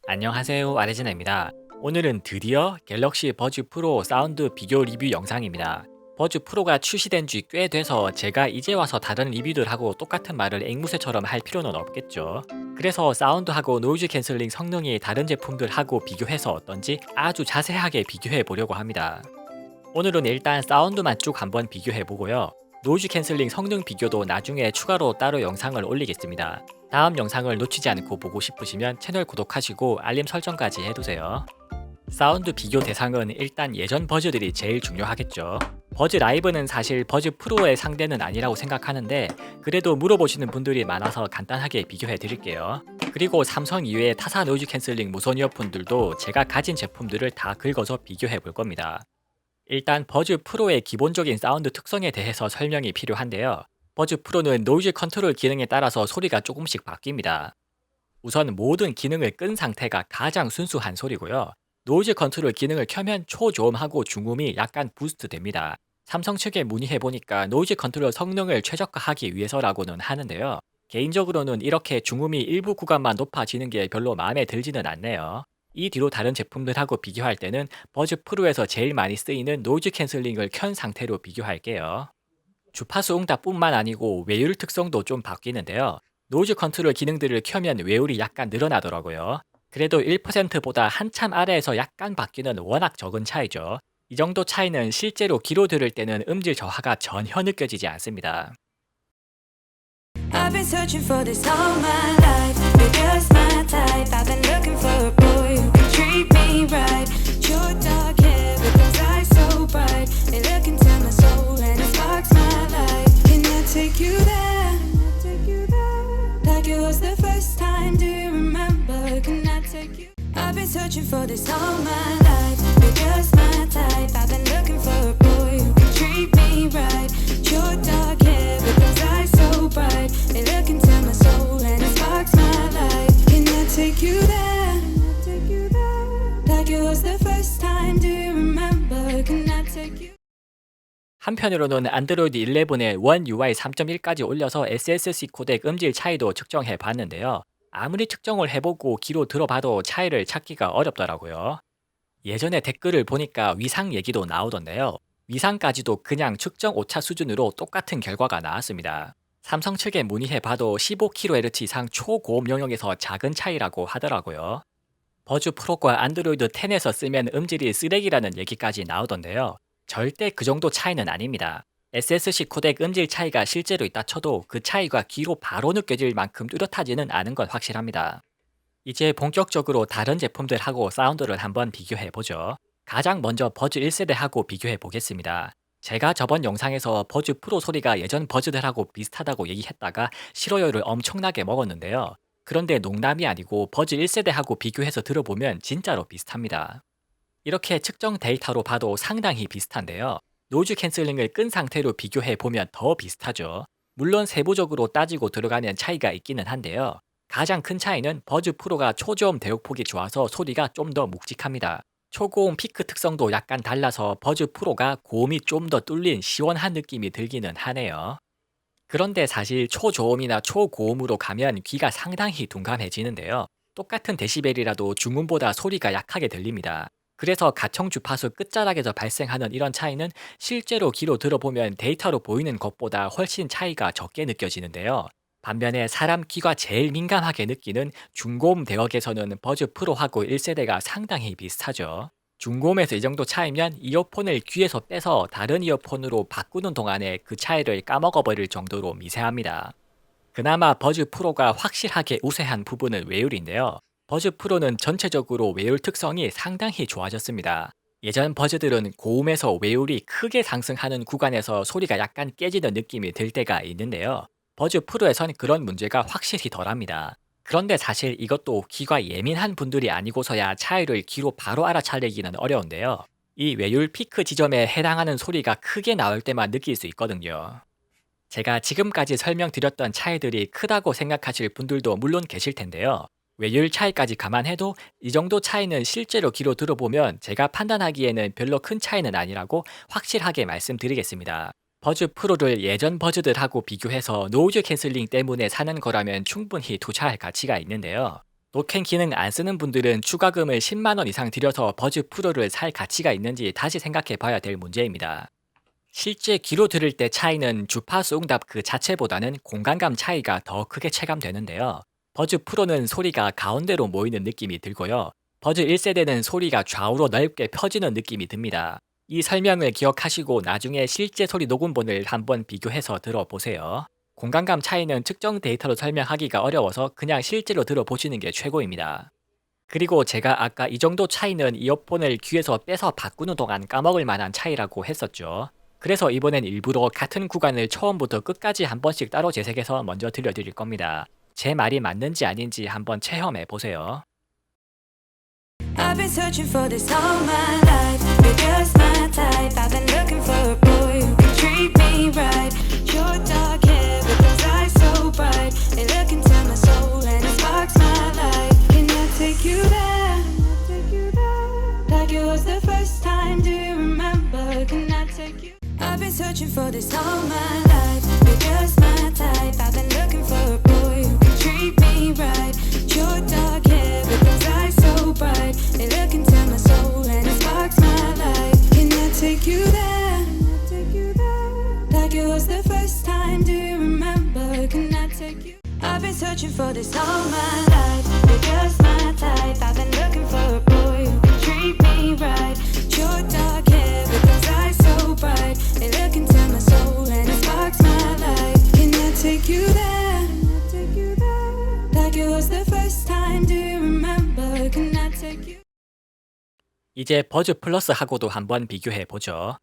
안녕하세요, 아레지나입니다. 오늘은 드디어 갤럭시 버즈 프로 사운드 비교 리뷰 영상입니다. 버즈 프로가 출시된 지 꽤 돼서 제가 이제 와서 다른 리뷰들하고 똑같은 말을 앵무새처럼 할 필요는 없겠죠. 그래서 사운드하고 노이즈 캔슬링 성능이 다른 제품들하고 비교해서 어떤지 아주 자세하게 비교해 보려고 합니다. 오늘은 일단 사운드만 쭉 한번 비교해 보고요. 노이즈 캔슬링 성능 비교도 나중에 추가로 따로 영상을 올리겠습니다. 다음 영상을 놓치지 않고 보고 싶으시면 채널 구독하시고 알림 설정까지 해두세요. 사운드 비교 대상은 일단 예전 버즈들이 제일 중요하겠죠. 버즈 라이브는 사실 버즈 프로의 상대는 아니라고 생각하는데 그래도 물어보시는 분들이 많아서 간단하게 비교해 드릴게요. 그리고 삼성 이외의 타사 노이즈 캔슬링 무선 이어폰들도 제가 가진 제품들을 다 긁어서 비교해 볼 겁니다. 일단 버즈 프로의 기본적인 사운드 특성에 대해서 설명이 필요한데요. 버즈 프로는 노이즈 컨트롤 기능에 따라서 소리가 조금씩 바뀝니다. 우선 모든 기능을 끈 상태가 가장 순수한 소리고요. 노이즈 컨트롤 기능을 켜면 초저음하고 중음이 약간 부스트 됩니다. 삼성 측에 문의해보니까 노이즈 컨트롤 성능을 최적화하기 위해서라고는 하는데요. 개인적으로는 이렇게 중음이 일부 구간만 높아지는 게 별로 마음에 들지는 않네요. 이 뒤로 다른 제품들하고 비교할 때는 버즈 프로에서 제일 많이 쓰이는 노이즈 캔슬링을 켠 상태로 비교할게요. 주파수 응답뿐만 아니고 외율 특성도 좀 바뀌는데요. 노이즈 컨트롤 기능들을 켜면 외율이 약간 늘어나더라고요. 그래도 1%보다 한참 아래에서 약간 바뀌는 워낙 적은 차이죠. 이 정도 차이는 실제로 귀로 들을 때는 음질 저하가 전혀 느껴지지 않습니다. I've been searching for this all my life. You're just my type. I've been looking for a boy who can treat me right. Your dark hair with those eyes so bright. They look into my soul and it sparks my life. Can I take you there? Like it was the first time. Do you remember? Can I take you? I've been searching for this all my life. You're just my type. I've been looking for a boy who can treat me right. Your dark hair with those eyes so bright. They look into my soul and it sparks my life. Can I take you there? Like it was the first time. Do you remember? Can I take you? 한편으로는 안드로이드 11에 원 UI 3.1까지 올려서 SSC 코덱 음질 차이도 측정해 봤는데요. 아무리 측정을 해보고 귀로 들어봐도 차이를 찾기가 어렵더라고요. 예전에 댓글을 보니까 위상 얘기도 나오던데요. 위상까지도 그냥 측정 오차 수준으로 똑같은 결과가 나왔습니다. 삼성 측에 문의해봐도 15kHz 이상 초고음 영역에서 작은 차이라고 하더라고요. 버즈 프로과 안드로이드 10에서 쓰면 음질이 쓰레기라는 얘기까지 나오던데요. 절대 그 정도 차이는 아닙니다. SSC 코덱 음질 차이가 실제로 있다 쳐도 그 차이가 귀로 바로 느껴질 만큼 뚜렷하지는 않은 건 확실합니다. 이제 본격적으로 다른 제품들하고 사운드를 한번 비교해보죠. 가장 먼저 버즈 1세대하고 비교해보겠습니다. 제가 저번 영상에서 버즈 프로 소리가 예전 버즈들하고 비슷하다고 얘기했다가 싫어요를 엄청나게 먹었는데요. 그런데 농담이 아니고 버즈 1세대하고 비교해서 들어보면 진짜로 비슷합니다. 이렇게 측정 데이터로 봐도 상당히 비슷한데요. 노이즈 캔슬링을 끈 상태로 비교해보면 더 비슷하죠. 물론 세부적으로 따지고 들어가면 차이가 있기는 한데요. 가장 큰 차이는 버즈 프로가 초저음 대역폭이 좋아서 소리가 좀 더 묵직합니다. 초고음 피크 특성도 약간 달라서 버즈 프로가 고음이 좀 더 뚫린 시원한 느낌이 들기는 하네요. 그런데 사실 초저음이나 초고음으로 가면 귀가 상당히 둔감해지는데요. 똑같은 데시벨이라도 중음보다 소리가 약하게 들립니다. 그래서 가청 주파수 끝자락에서 발생하는 이런 차이는 실제로 귀로 들어보면 데이터로 보이는 것보다 훨씬 차이가 적게 느껴지는데요. 반면에 사람 귀가 제일 민감하게 느끼는 중고음 대역에서는 버즈 프로하고 1세대가 상당히 비슷하죠. 중고음에서 이 정도 차이면 이어폰을 귀에서 빼서 다른 이어폰으로 바꾸는 동안에 그 차이를 까먹어버릴 정도로 미세합니다. 그나마 버즈 프로가 확실하게 우세한 부분은 외율인데요. 버즈 프로는 전체적으로 외율 특성이 상당히 좋아졌습니다. 예전 버즈들은 고음에서 외율이 크게 상승하는 구간에서 소리가 약간 깨지는 느낌이 들 때가 있는데요. 버즈 프로에선 그런 문제가 확실히 덜합니다. 그런데 사실 이것도 귀가 예민한 분들이 아니고서야 차이를 귀로 바로 알아차리기는 어려운데요. 이 외율 피크 지점에 해당하는 소리가 크게 나올 때만 느낄 수 있거든요. 제가 지금까지 설명드렸던 차이들이 크다고 생각하실 분들도 물론 계실 텐데요. 외율 차이까지 감안해도 이 정도 차이는 실제로 귀로 들어보면 제가 판단하기에는 별로 큰 차이는 아니라고 확실하게 말씀드리겠습니다. 버즈 프로를 예전 버즈들하고 비교해서 노이즈 캔슬링 때문에 사는 거라면 충분히 투자할 가치가 있는데요. 노캔 기능 안 쓰는 분들은 추가금을 10만원 이상 들여서 버즈 프로를 살 가치가 있는지 다시 생각해 봐야 될 문제입니다. 실제 귀로 들을 때 차이는 주파수 응답 그 자체보다는 공간감 차이가 더 크게 체감되는데요. 버즈 프로는 소리가 가운데로 모이는 느낌이 들고요. 버즈 1세대는 소리가 좌우로 넓게 펴지는 느낌이 듭니다. 이 설명을 기억하시고 나중에 실제 소리 녹음본을 한번 비교해서 들어보세요. 공간감 차이는 특정 데이터로 설명하기가 어려워서 그냥 실제로 들어보시는 게 최고입니다. 그리고 제가 아까 이 정도 차이는 이어폰을 귀에서 빼서 바꾸는 동안 까먹을 만한 차이라고 했었죠. 그래서 이번엔 일부러 같은 구간을 처음부터 끝까지 한 번씩 따로 재색해서 먼저 들려드릴 겁니다. 제 말이 맞는지 아닌지 한번 체험해 보세요. I've been searching for this all my life. You're just my type. I've been looking for a boy who can treat me right. Your dark hair with those eyes so bright. They look into my soul and it sparks my life. Can I take you there? Like it was the first time. Do you remember? Can I take you? I've been searching for this all my life. You're just my type. I've been looking for a boy who can treat me right. Your dark hair with those eyes so bright. They look into my soul and it sparks my life. Can I take you there? Like it was the first time. Do you remember? Can I take you? I've been searching for this all my life. You're just my type. I've been looking for a boy who can treat me right. Your dark hair with those eyes so bright. They look into my soul and it sparks my life. Can I take you there? Like it was the first time. Do you remember? Can I take you? 이제 버즈 플러스하고도 한번 비교해 보죠.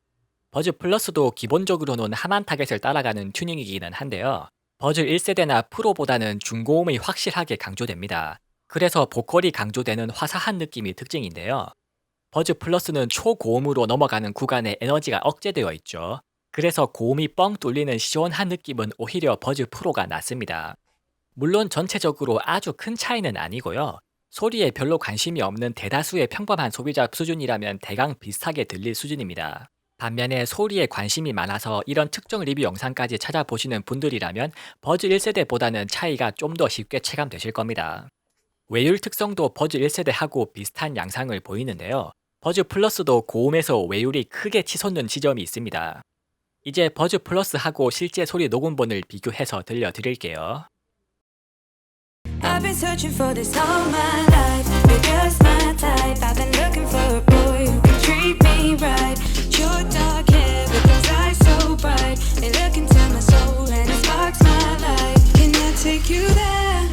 버즈 플러스도 기본적으로는 하만 타겟을 따라가는 튜닝이기는 한데요. 버즈 1세대나 프로보다는 중고음이 확실하게 강조됩니다. 그래서 보컬이 강조되는 화사한 느낌이 특징인데요. 버즈 플러스는 초고음으로 넘어가는 구간에 에너지가 억제되어 있죠. 그래서 고음이 뻥 뚫리는 시원한 느낌은 오히려 버즈 프로가 낫습니다. 물론 전체적으로 아주 큰 차이는 아니고요. 소리에 별로 관심이 없는 대다수의 평범한 소비자 수준이라면 대강 비슷하게 들릴 수준입니다. 반면에 소리에 관심이 많아서 이런 특정 리뷰 영상까지 찾아보시는 분들이라면 버즈 1세대보다는 차이가 좀 더 쉽게 체감되실 겁니다. 외율 특성도 버즈 1세대하고 비슷한 양상을 보이는데요. 버즈 플러스도 고음에서 외율이 크게 치솟는 지점이 있습니다. 이제 버즈 플러스하고 실제 소리 녹음본을 비교해서 들려드릴게요. I've been searching for this all my life. You're just my type. I've been looking for a boy who can treat me right. Your dark hair with those eyes so bright. They look into my soul and it sparks my life. Can I take you there?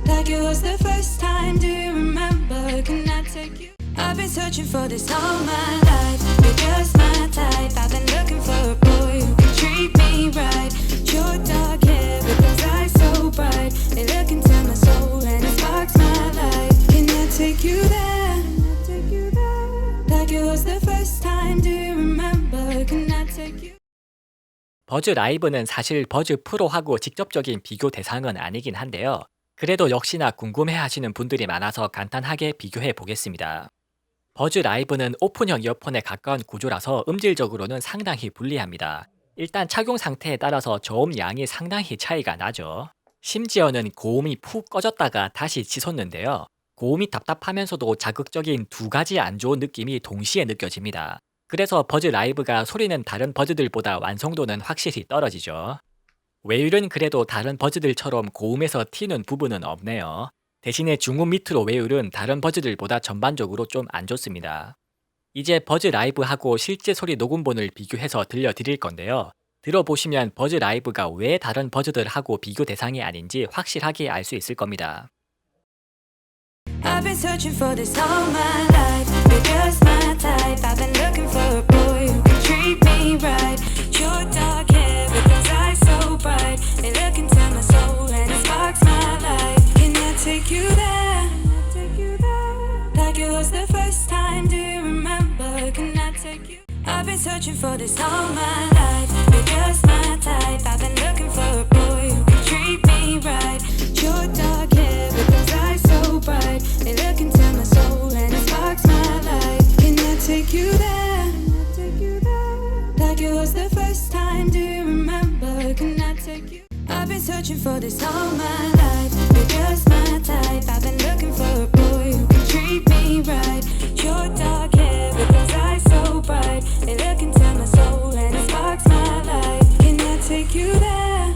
Like it was the first time. Do you remember? Can I take you? I've been searching for this all my life. You're just my type. I've been looking for a boy who can treat me right. Your dark hair with those eyes so bright. They look into my soul and it sparks my life. Can I take you there? Like it was the first time. Do you remember? Can I take you? 버즈 라이브는 사실 버즈 프로하고 직접적인 비교 대상은 아니긴 한데요. 그래도 역시나 궁금해하시는 분들이 많아서 간단하게 비교해 보겠습니다. 버즈 라이브는 오픈형 이어폰에 가까운 구조라서 음질적으로는 상당히 불리합니다. 일단 착용 상태에 따라서 저음 양이 상당히 차이가 나죠. 심지어는 고음이 푹 꺼졌다가 다시 치솟는데요. 고음이 답답하면서도 자극적인 두 가지 안 좋은 느낌이 동시에 느껴집니다. 그래서 버즈 라이브가 소리는 다른 버즈들보다 완성도는 확실히 떨어지죠. 외율은 그래도 다른 버즈들처럼 고음에서 튀는 부분은 없네요. 대신에 중음 밑으로 외율은 다른 버즈들보다 전반적으로 좀 안 좋습니다. 이제 버즈 라이브하고 실제 소리 녹음본을 비교해서 들려드릴 건데요. 들어보시면 버즈 라이브가 왜 다른 버즈들하고 비교 대상이 아닌지 확실하게 알 수 있을 겁니다. I've been searching for this all my life. You're just my type. I've been looking for a boy who can treat me right. Your dark hair with those eyes so bright. They look into my soul and it sparks my life. Can I take you there? Like it was the first time. Do you remember? Can I take you? I've been searching for this all my life. You're just my type. I've been looking for a boy who can treat me right. Your dark hair with those eyes so bright. They look into my soul and it sparks my life. Can I take you there? Like it was the first time. Do you remember? Can I take you? I've been searching for this all my life. You're just my type. life. I've been looking for a boy who can treat me right. Short dark hair with those eyes so bright. They look into my soul and it sparks my life. Can I take you there?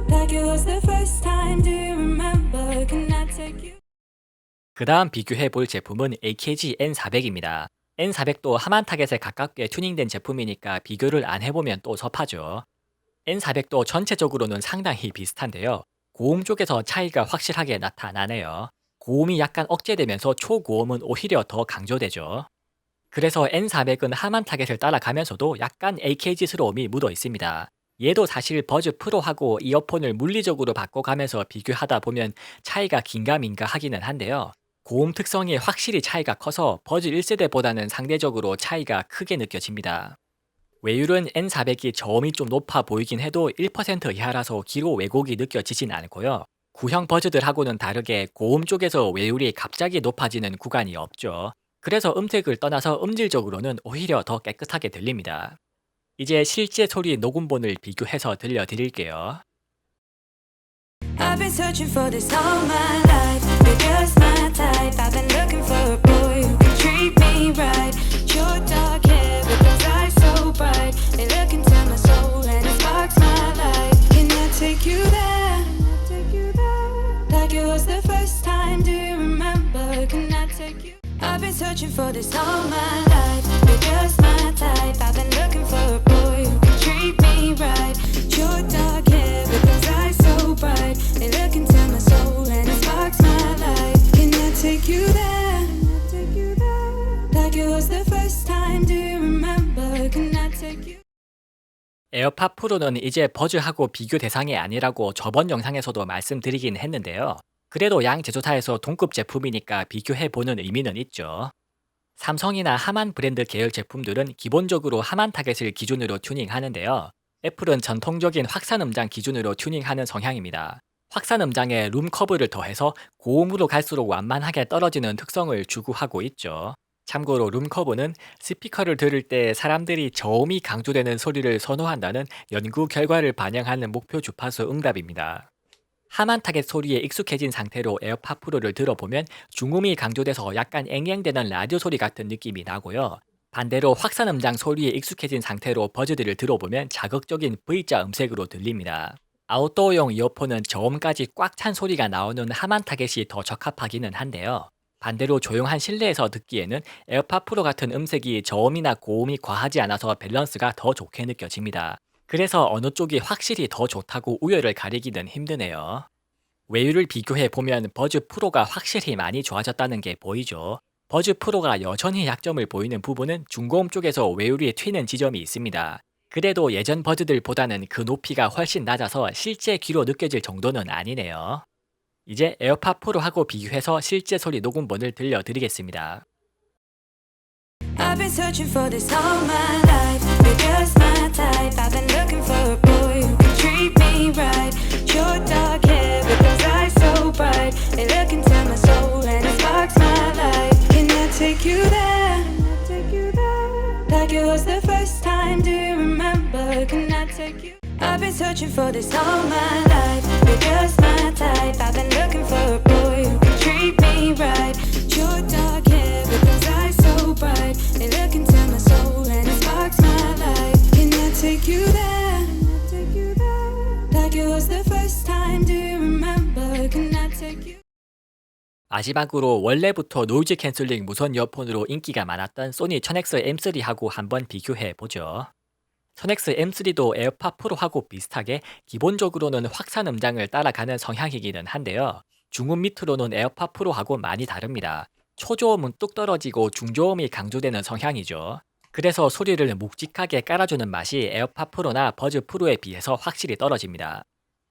Like it was the first time. Do you remember? Can I take you? 그 다음 비교해 볼 제품은 AKG N400입니다. N400도 하만 타겟에 가깝게 튜닝된 제품이니까 비교를 안 해보면 또 섭하죠. N400도 전체적으로는 상당히 비슷한데요. 고음 쪽에서 차이가 확실하게 나타나네요. 고음이 약간 억제되면서 초고음은 오히려 더 강조되죠. 그래서 N400은 하만 타겟을 따라가면서도 약간 AKG스러움이 묻어 있습니다. 얘도 사실 버즈 프로하고 이어폰을 물리적으로 바꿔가면서 비교하다 보면 차이가 긴가민가 하기는 한데요. 고음 특성이 확실히 차이가 커서 버즈 1세대보다는 상대적으로 차이가 크게 느껴집니다. 외율은 N400이 저음이 좀 높아 보이긴 해도 1% 이하라서 기로 왜곡이 느껴지진 않고요. 구형 버즈들하고는 다르게 고음 쪽에서 외율이 갑자기 높아지는 구간이 없죠. 그래서 음색을 떠나서 음질적으로는 오히려 더 깨끗하게 들립니다. 이제 실제 소리 녹음본을 비교해서 들려드릴게요. I've been searching for this all my life. You're just my type. I've been looking for a boy who can treat me right. Short dark hair with those eyes so bright. They look into my soul and it sparks my life. Can I take you there? Like it was the first time. Do you remember? Can I take you? I've been searching for this all my life. You're just my type. I've been looking for a boy who can treat me right. Short dark hair with those eyes so bright. They look into my soul and it sparks my life. Can I take you there? Like it was the first time. Do you remember? Can I take you? 에어팟 프로는 이제 버즈하고 비교 대상이 아니라고 저번 영상에서도 말씀드리긴 했는데요. 그래도 양 제조사에서 동급 제품이니까 비교해보는 의미는 있죠. 삼성이나 하만 브랜드 계열 제품들은 기본적으로 하만 타겟을 기준으로 튜닝하는데요. 애플은 전통적인 확산 음장 기준으로 튜닝하는 성향입니다. 확산 음장에 룸 커브를 더해서 고음으로 갈수록 완만하게 떨어지는 특성을 추구하고 있죠. 참고로 룸 커브는 스피커를 들을 때 사람들이 저음이 강조되는 소리를 선호한다는 연구 결과를 반영하는 목표 주파수 응답입니다. 하만 타겟 소리에 익숙해진 상태로 에어팟 프로를 들어보면 중음이 강조돼서 약간 앵앵대는 라디오 소리 같은 느낌이 나고요. 반대로 확산 음장 소리에 익숙해진 상태로 버즈들을 들어보면 자극적인 V자 음색으로 들립니다. 아웃도어용 이어폰은 저음까지 꽉 찬 소리가 나오는 하만 타겟이 더 적합하기는 한데요. 반대로 조용한 실내에서 듣기에는 에어팟 프로 같은 음색이 저음이나 고음이 과하지 않아서 밸런스가 더 좋게 느껴집니다. 그래서 어느 쪽이 확실히 더 좋다고 우열을 가리기는 힘드네요. 외율을 비교해 보면 버즈 프로가 확실히 많이 좋아졌다는 게 보이죠. 버즈 프로가 여전히 약점을 보이는 부분은 중고음 쪽에서 외율이 튀는 지점이 있습니다. 그래도 예전 버즈들보다는 그 높이가 훨씬 낮아서 실제 귀로 느껴질 정도는 아니네요. 이제 에어팟 프로하고 비교해서 실제 소리 녹음본을 들려드리겠습니다. I've been searching for this all my life. You're just my type. I've been looking for a boy who can treat me right. Short dark hair with those eyes so bright. They look into my soul and it sparks my life. Can I take you there? Like it was the first time. Do you remember? Can I take you? I've been searching for this all my life. You're just my type. I've been looking for a boy who can treat me right. Short dark hair with those eyes so bright. They look into my soul and it sparks my life. Can I take you there? Like it was the first time. Do you remember? Can I take you? 마지막으로 원래부터 노이즈 캔슬링 무선 이어폰으로 인기가 많았던 소니 천엑스 M3하고 한번 비교해 보죠. 천엑스 M3도 에어팟 프로하고 비슷하게 기본적으로는 확산 음장을 따라가는 성향이기는 한데요. 중음 밑으로는 에어팟 프로하고 많이 다릅니다. 초저음은 뚝 떨어지고 중저음이 강조되는 성향이죠. 그래서 소리를 묵직하게 깔아주는 맛이 에어팟 프로나 버즈 프로에 비해서 확실히 떨어집니다.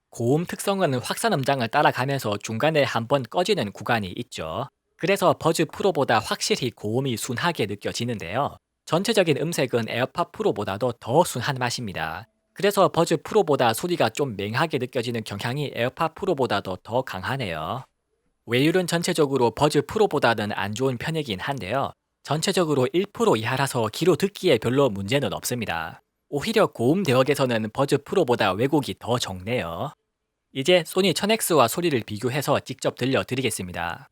고음 특성은 확산 음장을 따라가면서 중간에 한번 꺼지는 구간이 있죠. 그래서 버즈 프로보다 확실히 고음이 순하게 느껴지는데요. 전체적인 음색은 에어팟 프로보다도 더 순한 맛입니다. 그래서 버즈 프로보다 소리가 좀 맹하게 느껴지는 경향이 에어팟 프로보다도 더 강하네요. 외율은 전체적으로 버즈 프로보다는 안 좋은 편이긴 한데요. 전체적으로 1% 이하라서 귀로 듣기에 별로 문제는 없습니다. 오히려 고음 대역에서는 버즈 프로보다 왜곡이 더 적네요. 이제 소니 1000X와 소리를 비교해서 직접 들려드리겠습니다.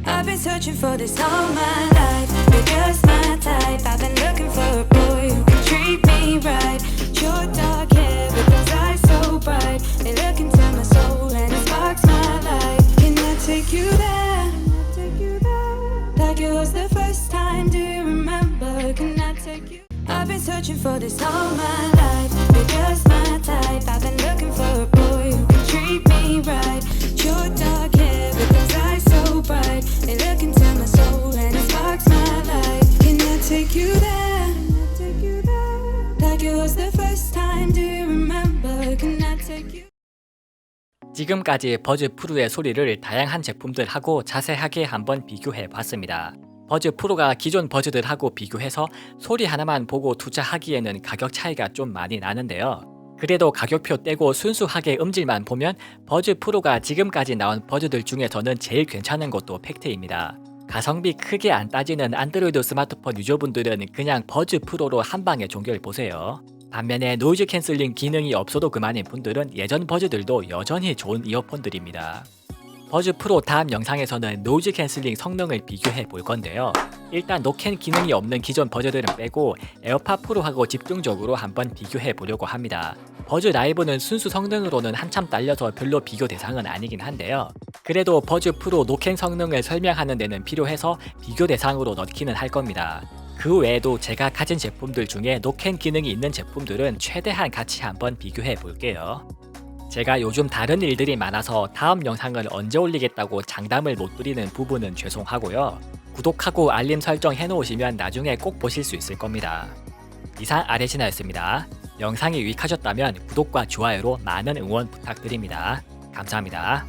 I've been searching for this all my life. You're just my type. I've been looking for a boy who can treat me right. Your dark hair with those eyes so bright. They look into my soul and it sparks my life. Can I take you there? Like it was the first time. Do you remember? Can I take you? I've been searching for this all my life. You're just my type. I've been looking for a boy who can treat me right. Your dark hair with those eyes so bright. They look into my soul and it sparks my life. Can I take you there? Like it was the first time. Do you remember? Can I take you? 지금까지 버즈 프로의 소리를 다양한 제품들하고 자세하게 한번 비교해 봤습니다. 버즈 프로가 기존 버즈들하고 비교해서 소리 하나만 보고 투자하기에는 가격 차이가 좀 많이 나는데요. 그래도 가격표 떼고 순수하게 음질만 보면 버즈 프로가 지금까지 나온 버즈들 중에서는 제일 괜찮은 것도 팩트입니다. 가성비 크게 안 따지는 안드로이드 스마트폰 유저분들은 그냥 버즈 프로로 한방에 종결보세요. 반면에 노이즈 캔슬링 기능이 없어도 그만인 분들은 예전 버즈들도 여전히 좋은 이어폰들입니다. 버즈 프로 다음 영상에서는 노이즈 캔슬링 성능을 비교해 볼 건데요. 일단 노캔 기능이 없는 기존 버즈들은 빼고 에어팟 프로하고 집중적으로 한번 비교해 보려고 합니다. 버즈 라이브는 순수 성능으로는 한참 딸려서 별로 비교 대상은 아니긴 한데요. 그래도 버즈 프로 노캔 성능을 설명하는 데는 필요해서 비교 대상으로 넣기는 할 겁니다. 그 외에도 제가 가진 제품들 중에 노캔 기능이 있는 제품들은 최대한 같이 한번 비교해 볼게요. 제가 요즘 다른 일들이 많아서 다음 영상을 언제 올리겠다고 장담을 못 드리는 부분은 죄송하고요. 구독하고 알림 설정 해놓으시면 나중에 꼭 보실 수 있을 겁니다. 이상 아레시나였습니다. 영상이 유익하셨다면 구독과 좋아요로 많은 응원 부탁드립니다. 감사합니다.